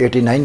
89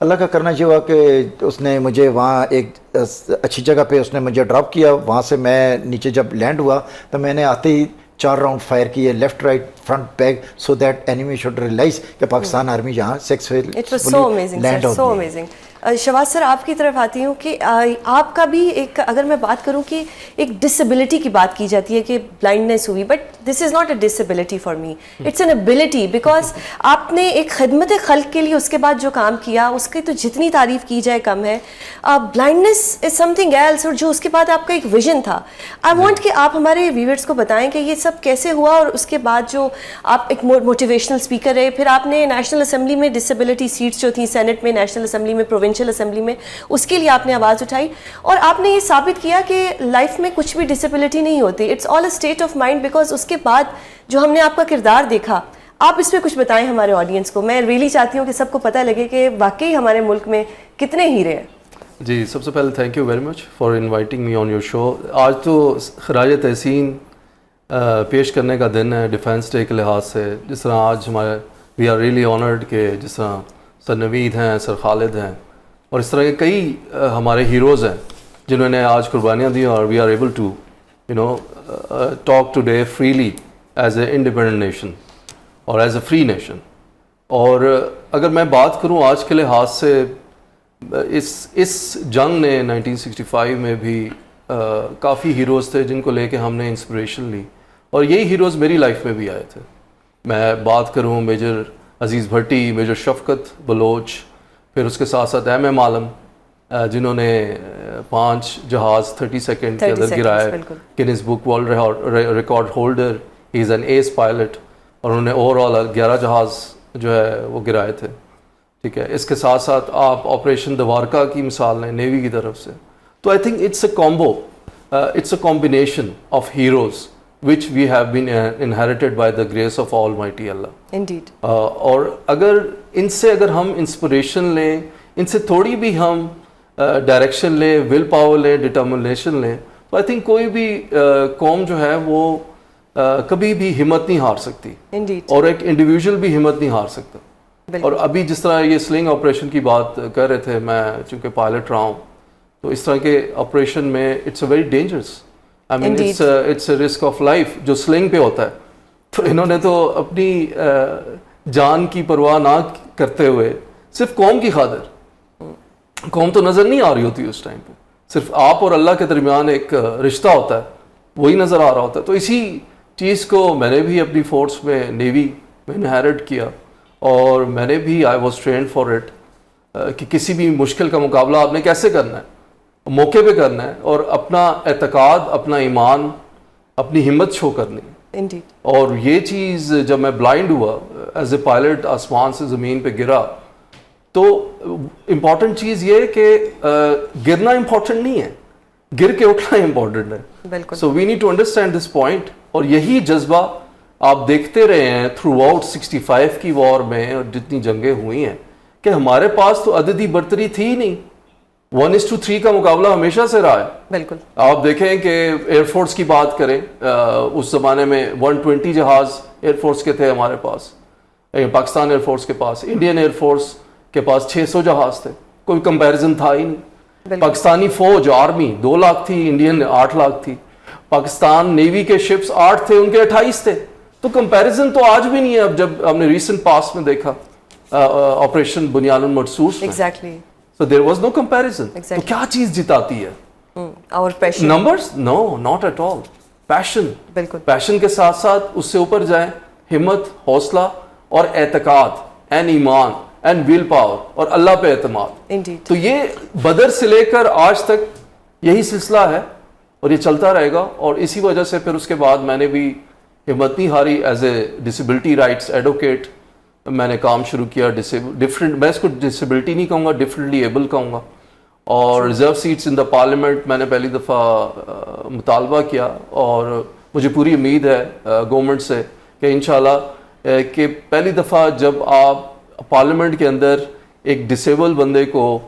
اللہ کا کرنا یہ ہوا کہ اس نے مجھے وہاں ایک اچھی جگہ پہ اس نے مجھے ڈراپ کیا. وہاں سے میں نیچے جب لینڈ ہوا تو میں نے آتے ہی 4 راؤنڈ فائر کیے left right front back, so that enemy should realize کہ پاکستان آرمی یہاں سکسیسفلی لینڈ ہوتی ہے. شہباز سر آپ کی طرف آتی ہوں کہ آپ کا بھی ایک, اگر میں بات کروں کہ ایک ڈسیبلٹی کی بات کی جاتی ہے کہ بلائنڈنیس ہوئی, but this is not a disability for me, it's an ability, because آپ نے ایک خدمت خلق کے لیے اس کے بعد جو کام کیا اس کی تو جتنی تعریف کی جائے کم ہے. بلائنڈنیس از سم تھنگ ایلس, اور جو اس کے بعد آپ کا ایک ویژن تھا, آئی وانٹ کہ آپ ہمارے ویورز کو بتائیں کہ یہ سب کیسے ہوا, اور اس کے بعد جو آپ ایک موٹیویشنل اسپیکر رہے, پھر آپ نے نیشنل اسمبلی میں ڈسیبلٹی سیٹس جو تھیں سینٹ میں, نیشنل اسمبلی میں, پروونشل اسمبلی میں, اس کے لیے آپ نے آواز اٹھائی, اور آپ نے یہ ثابت کیا کہ لائف میں کچھ بھی ڈسیبلٹی نہیں ہوتی, it's all a state of mind. Because اس کے بعد جو ہم نے آپ کا کردار دیکھا, آپ اس پہ کچھ بتائیں ہمارے آڈینس کو. میں ریئلی چاہتی ہوں کہ سب کو پتہ لگے کہ واقعی ہمارے ملک میں کتنے ہیرے ہیں. جی, سب سے پہلے thank you very much for inviting me on your show. آج تو خراج تحسین پیش کرنے کا دن ہے ڈیفینس ڈے کے لحاظ سے. جس طرح آج ہمارے وی آر ریئلی آنرڈ کہ جس طرح سر نوید ہیں, سر خالد ہیں, اور اس طرح کے کئی ہمارے ہیروز ہیں جنہوں نے آج قربانیاں دی, اور we are able to talk today freely as a independent nation اور ایز اے فری نیشن. اور اگر میں بات کروں آج کے لحاظ سے, اس جنگ نے 1965 میں بھی کافی ہیروز تھے جن کو لے کے ہم نے انسپریشن لی, اور یہی ہیروز میری لائف میں بھی آئے تھے. میں بات کروں میجر عزیز بھٹی, میجر شفقت بلوچ, پھر اس کے ساتھ ساتھ ایم عالم جنہوں نے 5 جہاز 30 سیکنڈ کے اندر گرائے, Guinness book world record holder, he is an ace pilot, اور انہوں نے اوور آل 11 جہاز جو ہے وہ گرائے تھے. ٹھیک ہے, اس کے ساتھ ساتھ آپ آپریشن دوارکا کی مثال لیں نیوی کی طرف سے. تو I think it's a combo, it's a combination of heroes which we have been inherited by the grace of Almighty Allah. Indeed. اور اگر ان سے اگر ہم انسپریشن لیں, ان سے تھوڑی بھی ہم ڈائریکشن لیں, ول پاور لیں, ڈٹرمنیشن لیں, تو آئی تھنک کوئی بھی قوم جو ہے وہ کبھی بھی ہمت نہیں ہار سکتی. Indeed. اور ایک انڈیویژل بھی ہمت نہیں ہار سکتا. اور ابھی جس طرح یہ سلنگ آپریشن کی بات کر رہے تھے, میں چونکہ پائلٹ رہا ہوں, تو اس طرح کے آپریشن میں it's a very dangerous, I mean it's a risk of life جو سلنگ پہ ہوتا ہے. تو انہوں نے تو اپنی جان کی پرواہ نہ کرتے ہوئے صرف قوم کی خاطر, قوم تو نظر نہیں آ رہی ہوتی اس ٹائم پہ, صرف آپ اور اللہ کے درمیان ایک رشتہ ہوتا ہے, وہی نظر آ رہا ہوتا ہے. تو اسی چیز کو میں نے بھی اپنی فورس میں نیوی میں انہیرٹ کیا, اور میں نے بھی I was trained for it کہ کسی بھی مشکل کا مقابلہ آپ نے کیسے کرنا ہے, موقع پہ کرنا ہے, اور اپنا اعتقاد, اپنا ایمان, اپنی ہمت شو کرنی. Indeed. اور یہ چیز جب میں بلائنڈ ہوا ایز اے پائلٹ, آسمان سے زمین پہ گرا, تو امپورٹنٹ چیز یہ کہ گرنا امپورٹنٹ نہیں ہے, گر کے اٹھنا امپورٹنٹ ہے. بالکل. So we need to understand this point. اور یہی جذبہ آپ دیکھتے رہے ہیں تھرو آؤٹ 65 کی وار میں, اور جتنی جنگیں ہوئی ہیں, کہ ہمارے پاس تو عددی برتری تھی ہی نہیں, 1:3 کا مقابلہ ہمیشہ سے رہا ہے. بالکل. آپ دیکھیں کہ ایئر فورس کی بات کریں, اس زمانے میں 120 جہاز ایئر فورس کے تھے ہمارے پاس, پاکستان ایئر فورس کے پاس. انڈین ایئر فورس کے پاس 600 جہاز تھے, کوئی کمپیریزن تھا ہی نہیں. پاکستانی فوج آرمی 2 لاکھ تھی, انڈین 8 لاکھ تھی. پاکستان نیوی کے شپس 8 تھے, ان کے 28 تھے. تو کمپیریزن تو آج بھی نہیں ہے. اب جب ہم نے ریسنٹ پاس میں دیکھا آپریشن بنیان المرصوص میں, Exactly. So there was no comparison. Exactly. تو کیا چیز جتاتی ہے؟ اور passion. Numbers? No, not at all. Passion. بالکل. پیشن کے ساتھ ساتھ اس سے اوپر جائیں, ہمت, حوصلہ اور اعتقاد, اینڈ ایمان, اینڈ ول پاور, اور اللہ پہ اعتماد. Indeed. تو یہ بدر سے لے کر آج تک یہی سلسلہ ہے, اور یہ چلتا رہے گا. اور اسی وجہ سے پھر اس کے بعد میں نے بھی ہمت نہیں ہاری. As a disability rights advocate میں نے کام شروع کیا. ڈفرینٹ, میں اس کو ڈسیبلٹی نہیں کہوں گا, ڈفرینٹلی ایبل کہوں گا. اور ریزرو سیٹس ان دا پارلیمنٹ میں نے پہلی دفعہ مطالبہ کیا, اور مجھے پوری امید ہے گورنمنٹ سے کہ انشاءاللہ کہ پہلی دفعہ جب آپ پارلیمنٹ کے اندر ایک ڈسیبل بندے کو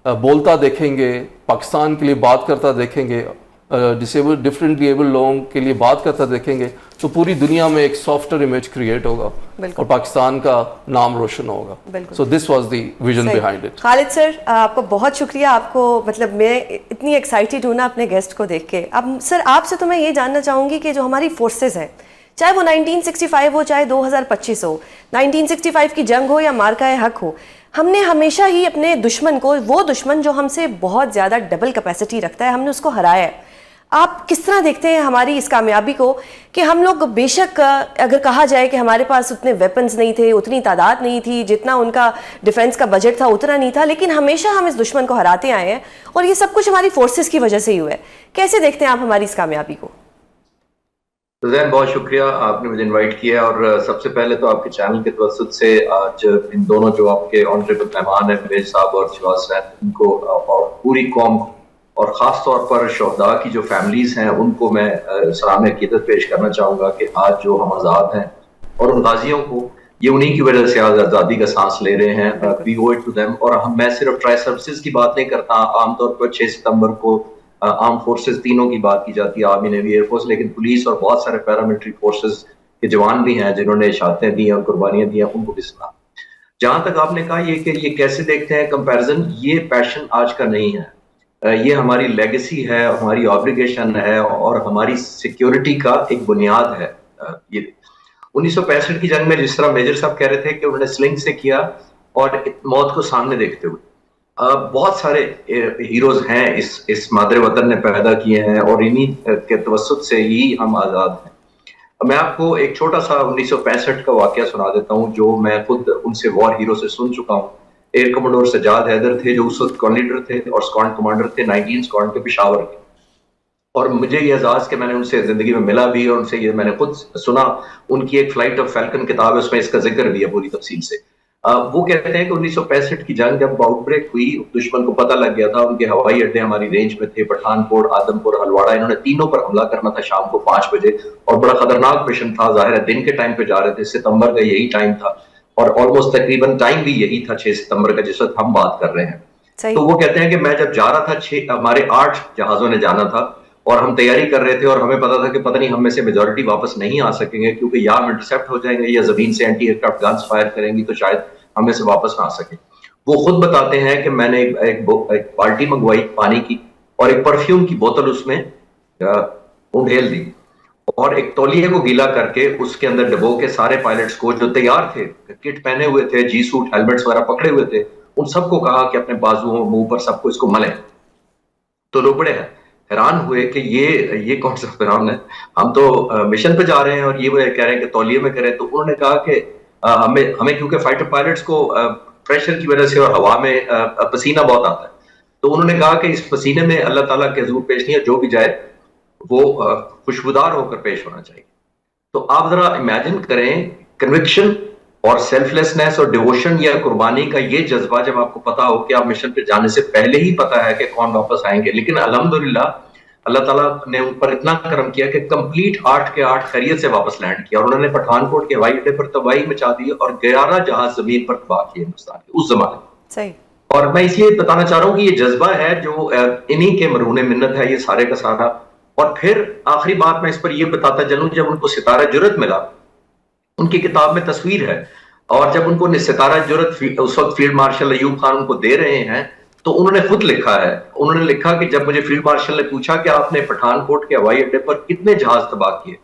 بولتا دیکھیں گے, پاکستان کے لیے بات کرتا دیکھیں گے, ڈفرینٹلی ایبل لوگوں کے لیے بات کرتا دیکھیں گے تو پوری دنیا میں ایک سافٹر امیج کریٹ ہوگا اور پاکستان کا نام روشن ہوگا. So this was the vision behind it. Khalid sir آپ کو بہت شکریہ. آپ کو مطلب میں اتنی ایکسائٹیڈ ہوں نا اپنے گیسٹ کو دیکھ کے. اب سر آپ سے تو میں یہ جاننا چاہوں گی کہ جو ہماری فورسز ہیں, چاہے وہ 1965 ہو چاہے 2025 ہو, 1965 کی جنگ ہو یا مارکہ حق ہو, ہم نے ہمیشہ ہی اپنے دشمن کو, وہ دشمن جو ہم سے بہت زیادہ ڈبل کیپیسٹی رکھتا ہے, ہم نے اس کو ہرایا ہے. آپ کس طرح دیکھتے ہیں ہماری اس کامیابی کو کہ ہم لوگ بے شک اگر کہا جائے کہ ہمارے پاس اتنے ویپنز نہیں تھے, اتنی تعداد نہیں تھی, جتنا ان کا ڈیفنس کا بجٹ تھا اتنا نہیں تھا, لیکن ہمیشہ ہم اس دشمن کو ہراتے آئے ہیں اور یہ سب کچھ ہماری فورسز کی وجہ سے ہی ہوا ہے. کیسے دیکھتے ہیں آپ ہماری اس کامیابی کو؟ زین بہت شکریہ, آپ نے مجھے انوائٹ کیا, اور سب سے پہلے تو آپ کے چینل کے توسط سے آج ان دونوں جو آپ کے آنریبل مہمان ہیں میز صاحب اور شہباز صاحب, ان کو اور پوری قوم اور خاص طور پر شہداء کی جو فیملیز ہیں ان کو میں سلام عقیدت پیش کرنا چاہوں گا کہ آج جو ہم آزاد ہیں اور ان غازیوں کو, یہ انہی کی وجہ سے آج آزادی کا سانس لے رہے ہیں. وی او اٹ ٹو دیم. اور میں صرف ٹرائی سروسز کی بات نہیں کرتا, عام طور پر 6 ستمبر کو آرم فورسز تینوں کی بات کی جاتی ہے, آرمی نیوی ایئر فورس, لیکن پولیس اور بہت سارے پیراملٹری فورسز کے جوان بھی ہیں جنہوں نے شہادتیں دی ہیں اور قربانیاں دی ہیں, ان کو بھی سنا. جہاں تک آپ نے کہا یہ کہ یہ کیسے دیکھتے ہیں کمپیرزن, یہ پیشن آج کا نہیں ہے, یہ ہماری لیگیسی ہے, ہماری آبلیگیشن ہے اور ہماری سیکیورٹی کا ایک بنیاد ہے. یہ 1965 کی جنگ میں جس طرح میجر صاحب کہہ رہے تھے کہ انہوں نے سلنگ سے کیا اور موت کو سامنے دیکھتے ہوئے, بہت سارے ہیروز ہیں اس مادر وطن نے پیدا کیے ہیں اور انہی کے توسط سے ہی ہم آزاد ہیں. میں آپ کو ایک چھوٹا سا 1965 کا واقعہ سنا دیتا ہوں جو میں خود ان سے وار ہیرو سے سن چکا ہوں. ایئر کمانڈر سجاد حیدر تھے جو اس وقت اسکواڈ لیڈر تھے اور اسکواڈ کمانڈر تھے 19 اسکواڈ کے پشاور کے, اور مجھے یہ اعزاز کہ میں نے ان سے زندگی میں ملا بھی اور ان سے یہ میں نے خود سنا. ان کی ایک فلائٹ آف فیلکن کتاب ہے, اس میں اس کا ذکر بھی ہے پوری تفصیل سے. وہ کہتے ہیں کہ 1965 کی جنگ جب آؤٹ بریک ہوئی, دشمن کو پتہ لگ گیا تھا, ان کے ہوائی اڈے ہماری رینج میں تھے, پٹھان کوٹ, آدم پور, ہلواڑا, انہوں نے تینوں پر حملہ کرنا تھا شام کو 5 بجے, اور بڑا خطرناک مشن تھا. ظاہر ہے دن کے ٹائم پہ جا رہے تھے, ستمبر کا یہی ٹائم تھا اور آلموسٹ تقریباً ٹائم بھی یہی تھا 6 ستمبر کا جس وقت ہم بات کر رہے ہیں. تو وہ کہتے ہیں کہ میں جب جا رہا تھا, ہمارے 8 جہازوں نے جانا تھا اور ہم تیاری کر رہے تھے اور ہمیں پتا تھا کہ پتہ نہیں ہم میں سے میجورٹی واپس نہیں آ سکیں گے کیونکہ یا ہم انٹرسیپٹ ہو جائیں گے یا زمین سے anti aircraft guns fire کریں گی تو شاید ہمیں سے واپس نہ آ سکے. وہ خود بتاتے ہیں کہ میں نے ایک بالٹی منگوائی پانی کی اور ایک پرفیوم کی بوتل اس میں انڈھیل دی اور ایک تولیے کو گیلا کر کے اس کے اندر ڈبو کے سارے پائلٹس کو جو تیار تھے, کٹ پہنے ہوئے تھے, جی سوٹ, ہیلمٹس وغیرہ پکڑے ہوئے تھے, ان سب کو کہا کہ اپنے بازوؤں منہ پر سب کو اس کو ملیں. تو لوگ بڑے حیران ہوئے کہ یہ کون سا فرعون ہے, ہم تو مشن پہ جا رہے ہیں اور یہ وہ کہہ رہے ہیں کہ تولیے میں کریں. تو انہوں نے کہا کہ ہمیں کیونکہ فائٹر پائلٹس کو پریشر کی وجہ سے اور ہوا میں پسینہ بہت آتا ہے, تو انہوں نے کہا کہ اس پسینے میں اللہ تعالیٰ کے حضور پیش نہیں ہے, جو بھی جائے وہ خوشبودار ہو کر پیش ہونا چاہیے. تو آپ ذرا امیجن کریں کنوکشن اور سیلف لیسنس اور ڈیووشن یا قربانی کا یہ جذبہ جب آپ کو پتا ہو کہ آپ مشن پہ جانے سے پہلے ہی پتا ہے کہ کون واپس آئیں گے. لیکن الحمدللہ اللہ تعالیٰ نے ان پر اتنا کرم کیا کہ کمپلیٹ 8 کے 8 خیریت سے واپس لینڈ کیا اور انہوں نے پٹھان کوٹ کے ہوائی اڈے پر تباہی مچا دی اور 11 جہاز زمین پر تباہ کیے ہندوستان کے اس زمانے میں. صحیح. اور میں اس لیے بتانا چاہ رہا ہوں کہ یہ جذبہ ہے جو انہی کے مرہون منت ہے یہ سارے کا سارا. اور پھر آخری بات میں اس پر یہ بتاتا چلوں, جب ان کو ستارہ جرأت ملا, ان کی کتاب میں تصویر ہے, اور جب ان کو ستارہ جرأت اس وقت فیلڈ مارشل ایوب خان ان کو دے رہے ہیں تو انہوں نے خود لکھا ہے, انہوں نے لکھا کہ جب مجھے فیلڈ مارشل نے پوچھا کہ آپ نے پٹھان کوٹ کے ہوائی اڈے پر کتنے جہاز تباہ کیے.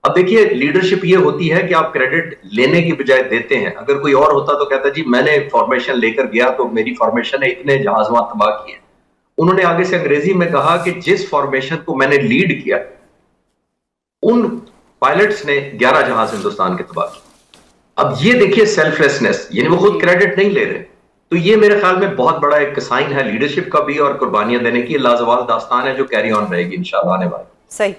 اب دیکھیے لیڈرشپ یہ ہوتی ہے کہ آپ کریڈٹ لینے کی بجائے دیتے ہیں. اگر کوئی اور ہوتا تو کہتا جی میں نے فارمیشن لے کر گیا تو میری فارمیشن نے اتنے جہاز وہاں تباہ کیے. انہوں نے آگے سے انگریزی میں کہا کہ جس فارمیشن کو میں نے لیڈ کیا ان پائلٹس نے 11 جہاز ہندوستان کے تباہ کیے. اب یہ دیکھیے سیلف لیسنس, یعنی وہ خود کریڈٹ نہیں لے رہے. تو یہ میرے خیال میں بہت بڑا ایک سائن ہے لیڈرشپ کا بھی اور قربانیاں دینے کی. لازوال داستان ہے جو کیری آن رہے گی انشاءاللہ آنے والے. صحیح.